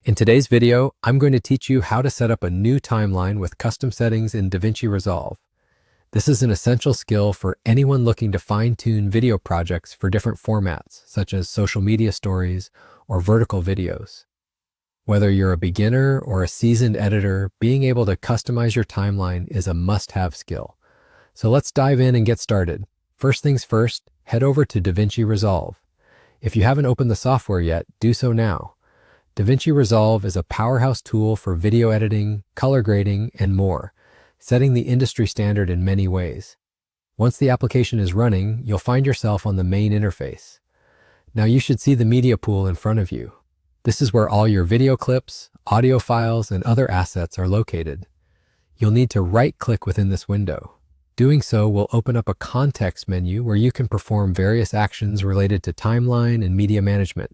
In today's video, I'm going to teach you how to set up a new timeline with custom settings in DaVinci Resolve. This is an essential skill for anyone looking to fine-tune video projects for different formats, such as social media stories or vertical videos. Whether you're a beginner or a seasoned editor, being able to customize your timeline is a must-have skill. So let's dive in and get started. First things first, head over to DaVinci Resolve. If you haven't opened the software yet, do so now. DaVinci Resolve is a powerhouse tool for video editing, color grading, and more, setting the industry standard in many ways. Once the application is running, you'll find yourself on the main interface. Now you should see the media pool in front of you. This is where all your video clips, audio files, and other assets are located. You'll need to right-click within this window. Doing so will open up a context menu where you can perform various actions related to timeline and media management.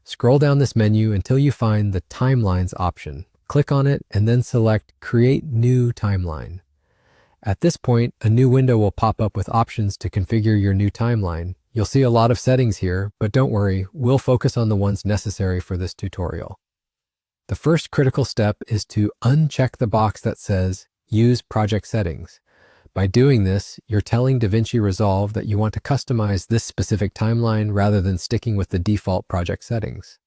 Scroll down this menu until you find the Timelines option. Click on it and then select Create New Timeline. At this point, a new window will pop up with options to configure your new timeline. You'll see a lot of settings here, but don't worry, we'll focus on the ones necessary for this tutorial. The first critical step is to uncheck the box that says Use Project Settings. By doing this, you're telling DaVinci Resolve that you want to customize this specific timeline rather than sticking with the default project settings.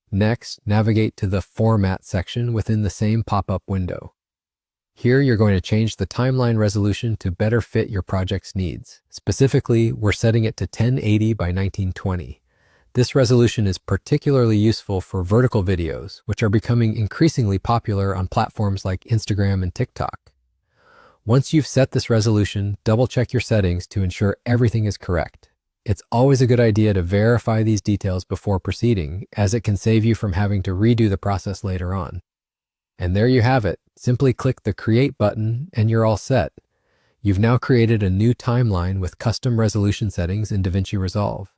Next, navigate to the Format section within the same pop-up window. Here, you're going to change the timeline resolution to better fit your project's needs. Specifically, we're setting it to 1080 by 1920. This resolution is particularly useful for vertical videos, which are becoming increasingly popular on platforms like Instagram and TikTok. Once you've set this resolution, double-check your settings to ensure everything is correct. It's always a good idea to verify these details before proceeding, as it can save you from having to redo the process later on. And there you have it. Simply click the Create button and you're all set. You've now created a new timeline with custom resolution settings in DaVinci Resolve.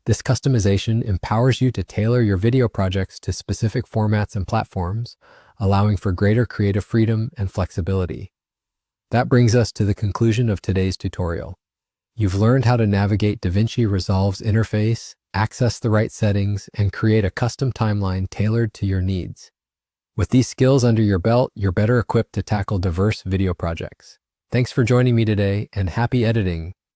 This customization empowers you to tailor your video projects to specific formats and platforms, allowing for greater creative freedom and flexibility. That brings us to the conclusion of today's tutorial. You've learned how to navigate DaVinci Resolve's interface, access the right settings, and create a custom timeline tailored to your needs. With these skills under your belt, you're better equipped to tackle diverse video projects. Thanks for joining me today, and happy editing!